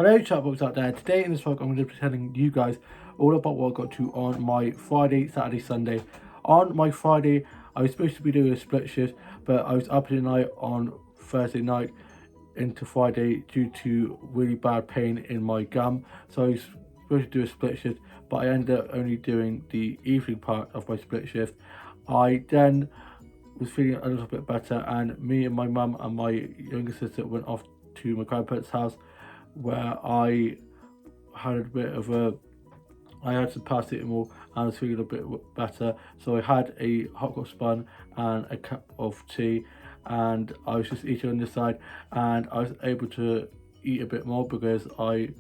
Hello chatbots out there. Today in this vlog I'm going to be telling you guys all about what I got to on my Friday, Saturday, Sunday. On my Friday I was supposed to be doing a split shift, but I was up in the night on Thursday night into Friday due to really bad pain in my gum. So I was supposed to do a split shift, but I ended up only doing the evening part of my split shift. I then was feeling a little bit better, and me and my mum and my younger sister went off to my grandparents' house, where I had a bit of a I had some paracetamol and I was feeling a bit better. So I had a hot cross bun and a cup of tea, and I was just eating on this side, and I was able to eat a bit more because I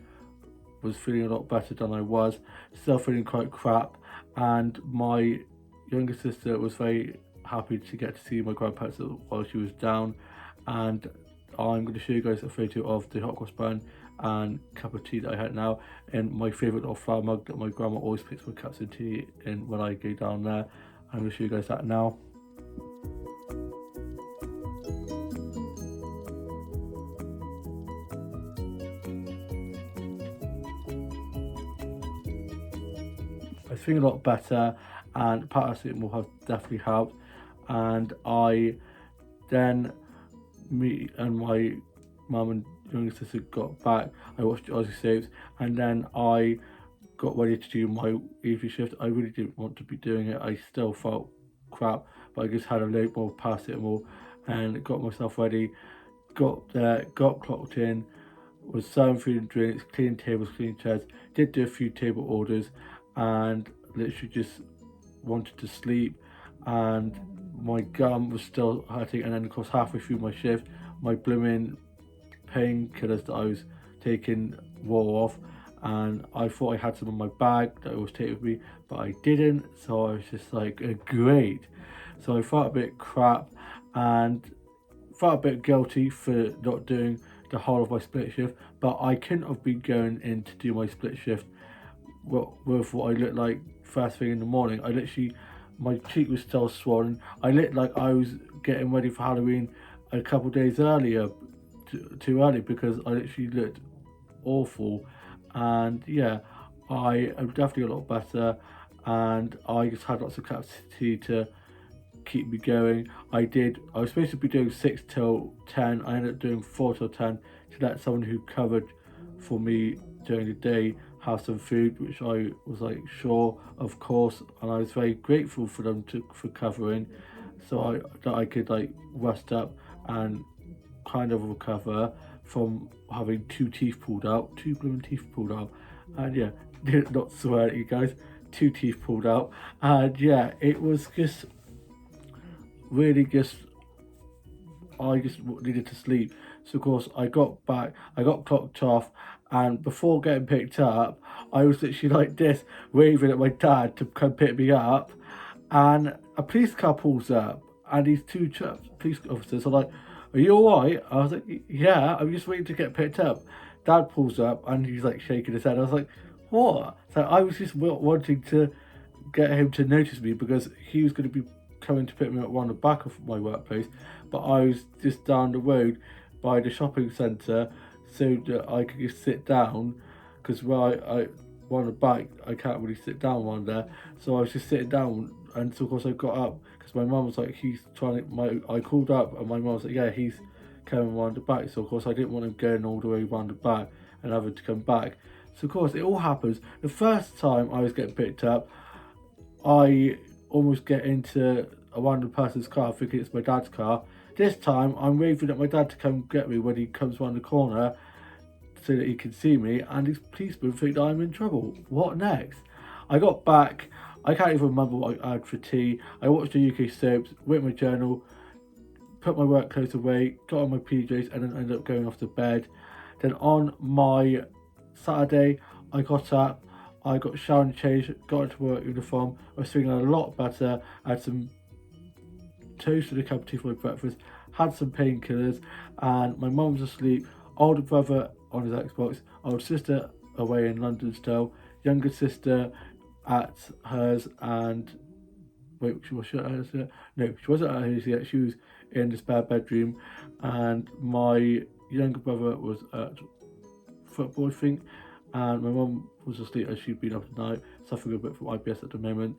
was feeling a lot better than I was. Still feeling quite crap, and my younger sister was very happy to get to see my grandparents while she was down. And I'm going to show you guys a photo of the hot cross bun and cup of tea that I had now in my favourite little flower mug that my grandma always picks my cups of tea in when I go down there. I'm going to show you guys that now. I was feeling a lot better, and paracetamol has definitely helped. And then me and my mum and younger sister got back. I watched Aussie soaps, and then I got ready to do my evening shift. I really didn't want to be doing it. I still felt crap, but I just had a load more paracetamol and got myself ready. Got there, got clocked in, was serving food and drinks, cleaning tables, cleaning chairs. Did do a few table orders, and literally just wanted to sleep. And my gum was still hurting, and then of course halfway through my shift, my blooming painkillers that I was taking wore off, and I thought I had some in my bag that I was taking with me, but I didn't. So I was just like, great. So I felt a bit crap and felt a bit guilty for not doing the whole of my split shift, but I couldn't have been going in to do my split shift with what I looked like first thing in the morning. I literally, my cheek was still swollen. I looked like I was getting ready for Halloween a couple days earlier, too early, because I literally looked awful. And yeah, I am definitely a lot better, and I just had lots of capacity to keep me going. I was supposed to be doing 6 till 10. I ended up doing 4 till 10 to let someone who covered for me during the day have some food, which I was like, sure, of course, and I was very grateful for them for covering, so that I could like rest up and kind of recover from having two blooming teeth pulled out. And yeah, not swear at you guys, 2 teeth pulled out. And yeah, it was just really I just needed to sleep. So of course I got back, I got clocked off, and before getting picked up, I was literally like this, waving at my dad to come pick me up, and a police car pulls up, and these two police officers are like, "Are you alright?" I was like, "Yeah, I'm just waiting to get picked up." Dad pulls up, and he's like shaking his head. I was like, "What?" So I was just wanting to get him to notice me, because he was going to be coming to pick me up around the back of my workplace, but I was just down the road by the shopping centre, so that I could just sit down, because where I on the back I can't really sit down one there. So I was just sitting down, and so of course I got up because my mum was like, he's trying to, I called up and my mum was like, yeah, he's coming around the back. So of course I didn't want him going all the way around the back and having to come back. So of course it all happens. The first time I was getting picked up, I almost get into a random person's car thinking it's my dad's car. This time I'm waving at my dad to come get me when he comes around the corner so that he can see me, and these policemen think that I'm in trouble. What next? I got back, I can't even remember what I had for tea. I watched the UK soaps, wrote my journal, put my work clothes away, got on my PJs, and then ended up going off to bed. Then on my Saturday, I got up, I got showered and changed, got into work uniform. I was feeling a lot better. I had some toast and a cup of tea for my breakfast, had some painkillers, and my mum was asleep. Older brother on his Xbox, older sister away in London still, younger sister at hers, and wait, she was at hers yet? No, she wasn't at hers yet. She was in the spare bedroom, and my younger brother was at football, I think. And my mum was asleep as she'd been up at night, suffering a bit from IBS at the moment.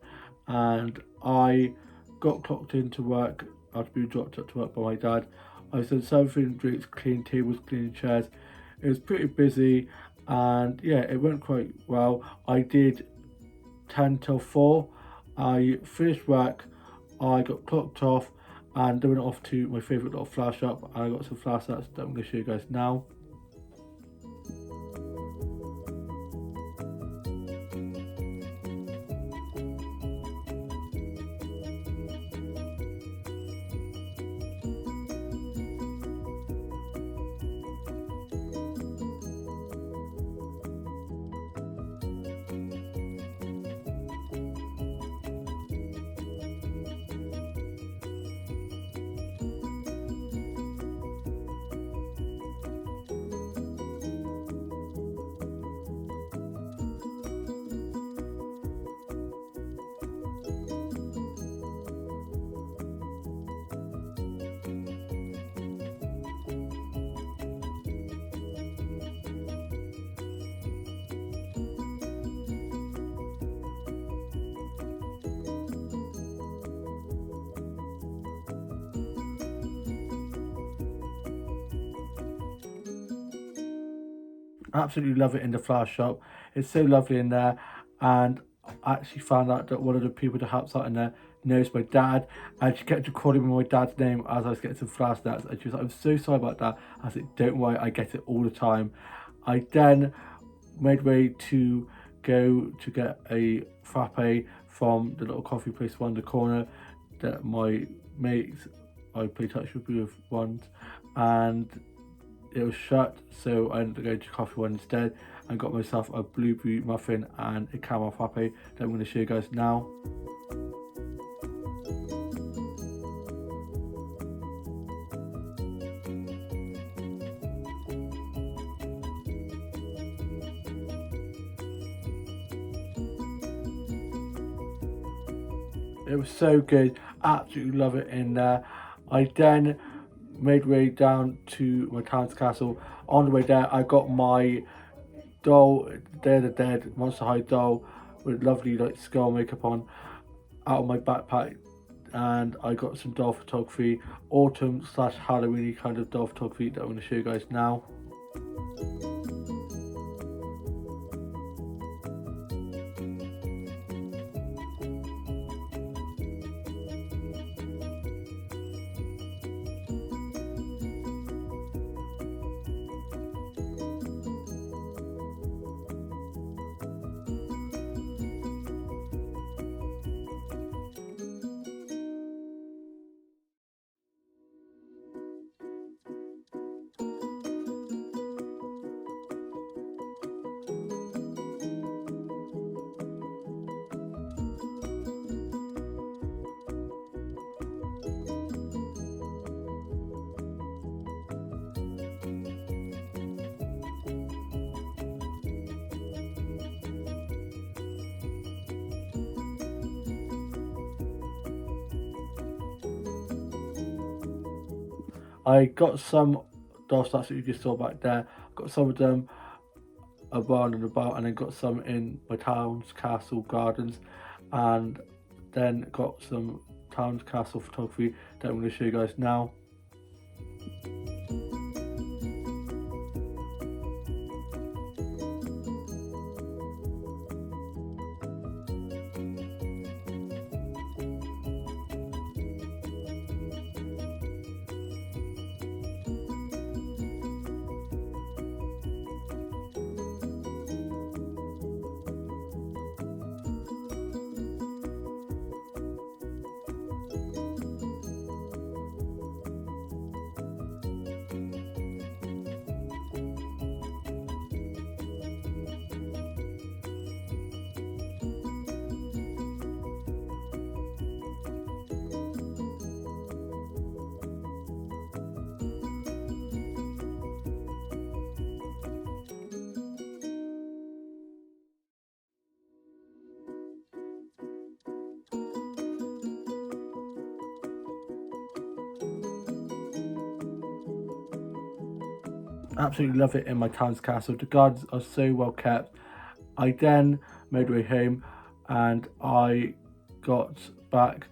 And I got clocked into work after being dropped up to work by my dad. I was done serving drinks, cleaning tables, cleaning chairs. It was pretty busy, and yeah, it went quite well. I did 10 till 4. I finished work, I got clocked off, and then went off to my favourite little flower shop. I got some flower sets that I'm going to show you guys now. Absolutely love it in the flower shop. It's so lovely in there, and I actually found out that one of the people that helps out in there knows my dad, and she kept calling me my dad's name as I was getting some flower snacks, and she was like, "I'm so sorry about that." I said, "Don't worry, I get it all the time." I then made way to go to get a frappe from the little coffee place around the corner that my mates I play touch with once, and it was shut, so I ended up going to Coffee One instead and got myself a blueberry muffin and a caramel frappe that I'm going to show you guys now. It was so good, absolutely love it in there. I then made way down to my town's castle. On the way there, I got my doll, Day of the Dead Monster High doll with lovely like skull makeup on out of my backpack, and I got some doll photography, autumn / Halloweeny kind of doll photography that I'm going to show you guys now. I got some doll stats that you just saw back there. Got some of them around and about, and then got some in my town's castle gardens, and then got some town's castle photography that I'm going to show you guys now. absolutely love it in my town's castle. The gardens are so well kept. I then made my way home and I got back.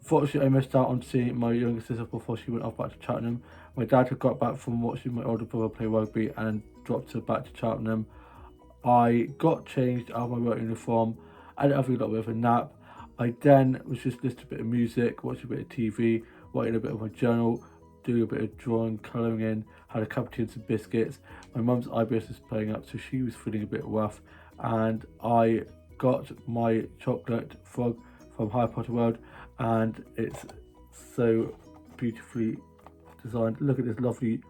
Fortunately, I missed out on seeing my younger sister before she went off back to Cheltenham. My dad had got back from watching my older brother play rugby and dropped her back to Cheltenham. I got changed out of my work uniform. I had a little bit of a nap. I then was just listening to a bit of music, watching a bit of TV, writing a bit of my journal, doing a bit of drawing, colouring in, had a cup of tea and some biscuits. My mum's IBS was playing up, so she was feeling a bit rough. And I got my chocolate frog from Harry Potter World, and it's so beautifully designed. Look at this lovely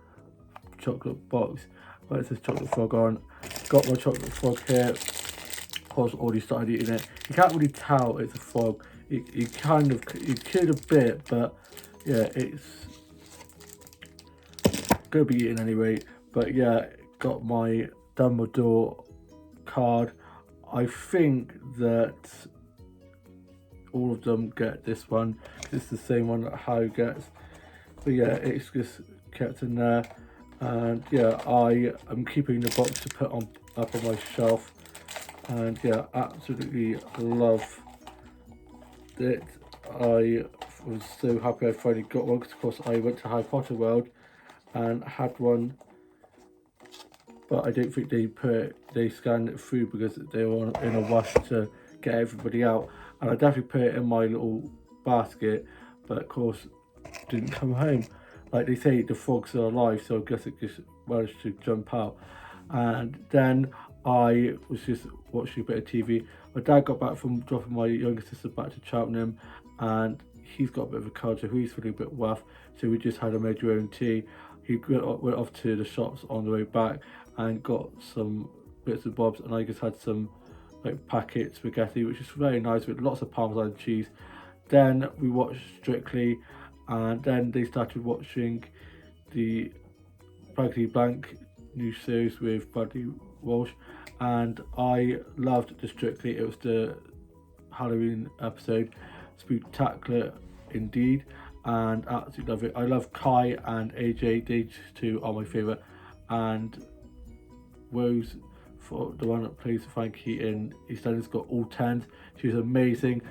chocolate box where it says chocolate frog on. Got my chocolate frog here. Of course, already started eating it. You can't really tell it's a frog. You could a bit, but yeah, it's gonna be eaten anyway. But yeah, got my Dumbledore card. I think that all of them get this one. It's the same one that Harry gets. But yeah, it's just kept in there. And yeah, I am keeping the box to put on up on my shelf. And yeah, absolutely love it. I was so happy I finally got one, because of course I went to Harry Potter World and had one, but I don't think they scanned it through because they were in a rush to get everybody out. And I definitely put it in my little basket, but of course didn't come home. Like they say, the frogs are alive, so I guess it just managed to jump out. And then I was just watching a bit of TV. My dad got back from dropping my younger sister back to Cheltenham, and he's got a bit of a cold, so he's feeling a bit rough. So we just had a made your own tea. He went off to the shops on the way back and got some bits and bobs, and I just had some like packet spaghetti, which is very nice with lots of Parmesan cheese. Then we watched Strictly, and then they started watching the Blankety Blank new series with Bradley Walsh, and I loved the Strictly. It was the Halloween episode, spectacular indeed, and absolutely love it. I love Kai and AJ, they two are my favourite, and Rose, for the one that plays Frankie in EastEnders, got all 10s. She's amazing,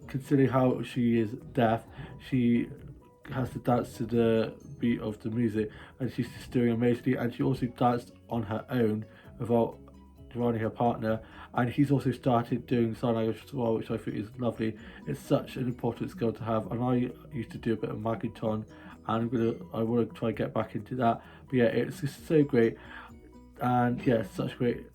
considering how she is deaf. She has to dance to the beat of the music, and she's just doing amazingly. And she also danced on her own without joining her partner, and he's also started doing sign language as well, which I think is lovely. It's such an important skill to have, and I used to do a bit of Magneton, and I want to try and get back into that. But yeah, it's just so great, and yeah, such a great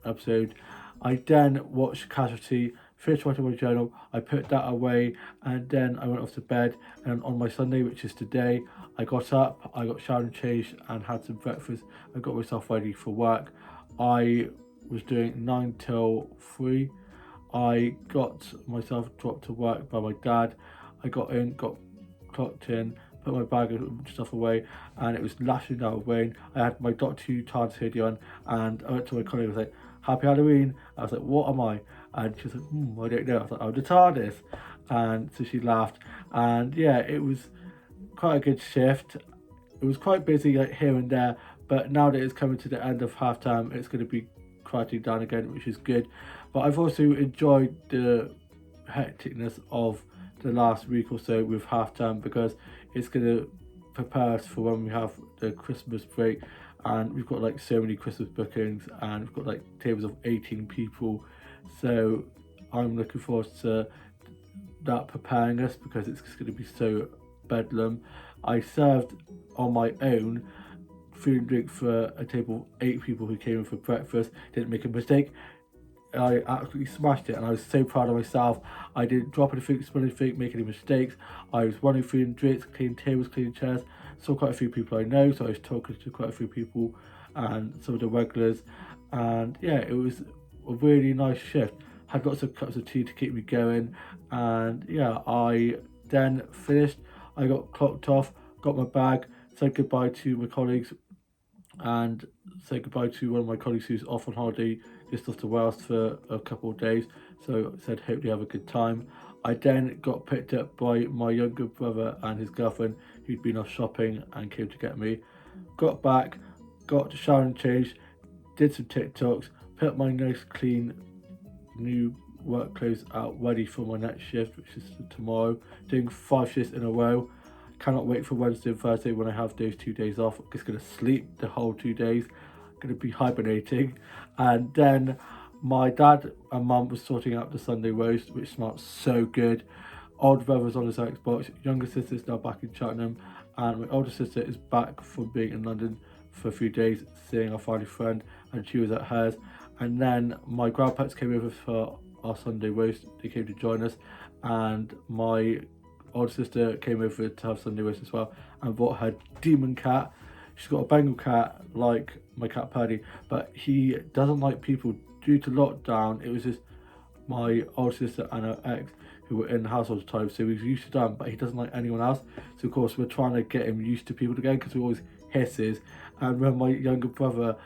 episode. I then watched Casualty, finished writing my journal, I put that away, and then I went off to bed. And on my Sunday, which is today, I got up, I got showered and changed and had some breakfast. I got myself ready for work. I was doing 9 till 3. I got myself dropped to work by my dad. I got in, got clocked in, put my bag and stuff away, and it was lashing down with rain. I had my Doctor Who TARDIS hoodie on, and I went to my colleague and was like, "Happy Halloween." I was like, "What am I?" And she was like, "I don't know." I was like, "Oh, the TARDIS." And so she laughed, and yeah, it was quite a good shift. It was quite busy like here and there, but now that it's coming to the end of half term, it's going to be quieting down again, which is good. But I've also enjoyed the hecticness of the last week or so with half term, because it's going to prepare us for when we have the Christmas break, and we've got like so many Christmas bookings, and we've got like tables of 18 people. So I'm looking forward to that preparing us, because it's just going to be so bedlam. I served on my own food and drink for a table of 8 people who came in for breakfast. Didn't make a mistake. I absolutely smashed it, and I was so proud of myself. I didn't drop anything, spill anything, make any mistakes. I was running food and drinks, cleaning tables, cleaning chairs. Saw quite a few people I know, so I was talking to quite a few people and some of the regulars. And yeah, it was a really nice shift. Had lots of cups of tea to keep me going, and yeah, I then finished. I got clocked off, got my bag, said goodbye to my colleagues, and said goodbye to one of my colleagues who's off on holiday, just off to Wales for a couple of days. So I said, hope you have a good time. I then got picked up by my younger brother and his girlfriend, who'd been off shopping and came to get me. Got back, got to shower and change, did some TikToks, put my nice clean new work clothes out ready for my next shift, which is tomorrow, doing 5 shifts in a row. Cannot wait for Wednesday and Thursday when I have those 2 days off. I'm just going to sleep the whole 2 days, going to be hibernating. And then my dad and mum was sorting out the Sunday roast, which smells so good. Older brother's on his Xbox, younger sister's now back in Cheltenham, and my older sister is back from being in London for a few days, seeing our family friend, and she was at hers. And then my grandparents came over for our Sunday roast. They came to join us, and my older sister came over to have Sunday roast as well, and brought her demon cat. She's got a Bengal cat like my cat Paddy, but he doesn't like people due to lockdown. It was just my older sister and her ex who were in the house all the time, so he's used to them, but he doesn't like anyone else. So of course we're trying to get him used to people again, because he always hisses. And when my younger brother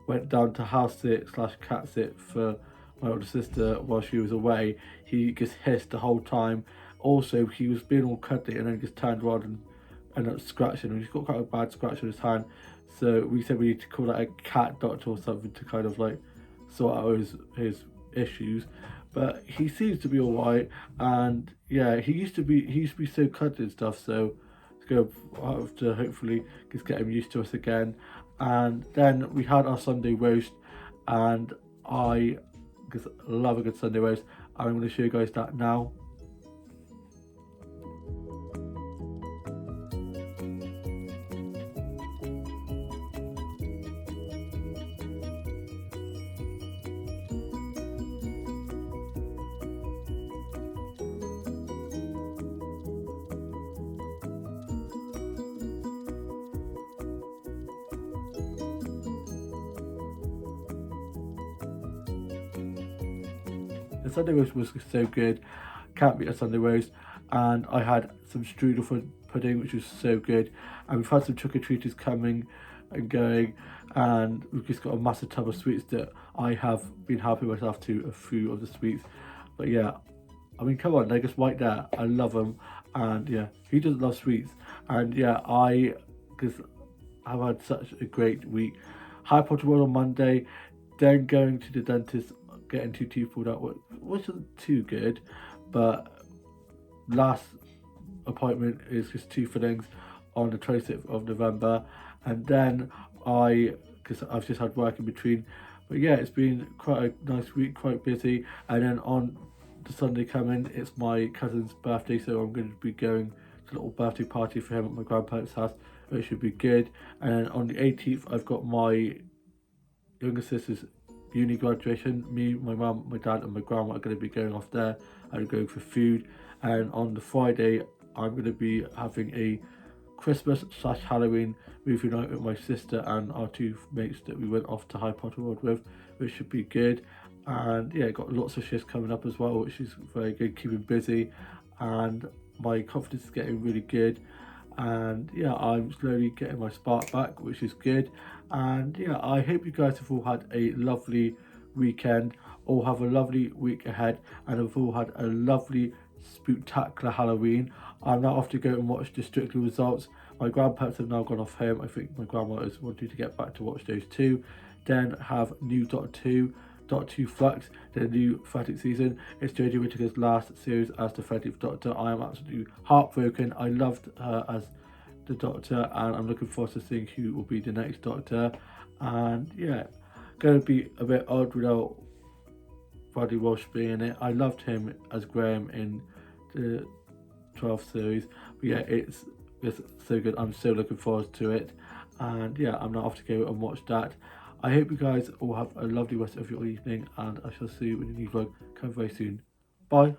went down to house sit / cat sit for my older sister while she was away, he just hissed the whole time. Also, he was being all cuddly and then just turned around and ended up scratching him. He's got quite a bad scratch on his hand, so we said we need to call that a cat doctor or something to kind of like sort out his issues. But he seems to be alright, and yeah, he used to be so cuddly and stuff, so it's going to have to hopefully just get him used to us again. And then we had our Sunday roast, and I just love a good Sunday roast, and I'm going to show you guys that now. The Sunday roast was so good, can't beat a Sunday roast. And I had some strudel pudding, which was so good. And we've had some trick-or-treaters coming and going, and we've just got a massive tub of sweets that I have been helping myself to a few of the sweets. But yeah, I mean, come on, they're just right there. I love them, and yeah, who doesn't love sweets? And yeah, I just have had such a great week. Harry Potter World on Monday, then going to the dentist, getting 2 teeth pulled out, wasn't too good, but last appointment is just 2 fillings on the 26th of November, and then because I've just had work in between. But yeah, it's been quite a nice week, quite busy. And then on the Sunday coming, it's my cousin's birthday, so I'm going to be going to a little birthday party for him at my grandparents' house, which should be good. And then on the 18th, I've got my younger sister's uni graduation. Me, my mum, my dad and my grandma are going to be going off there and going for food. And on the Friday, I'm going to be having a Christmas / Halloween movie night with my sister and our 2 mates that we went off to Harry Potter World with, which should be good. And yeah, got lots of shifts coming up as well, which is very good, keeping busy, and my confidence is getting really good. And yeah, I'm slowly getting my spark back, which is good. And yeah, I hope you guys have all had a lovely weekend, or have a lovely week ahead, and have all had a lovely spooktacular Halloween. I'm now off to go and watch the Strictly results. My grandparents have now gone off home. I think my grandma is wanting to get back to watch those too. Then have new Doctor Who Flux, the new 30th season. It's Jodie Whittaker's last series as the 30th Doctor. I am absolutely heartbroken. I loved her as the Doctor, and I'm looking forward to seeing who will be the next Doctor. And yeah, going to be a bit odd without Bradley Walsh being in it. I loved him as Graham in the 12th series. But yeah, it's so good. I'm so looking forward to it. And yeah, I'm now off to go and watch that. I hope you guys all have a lovely rest of your evening, and I shall see you in a new vlog coming very soon. Bye.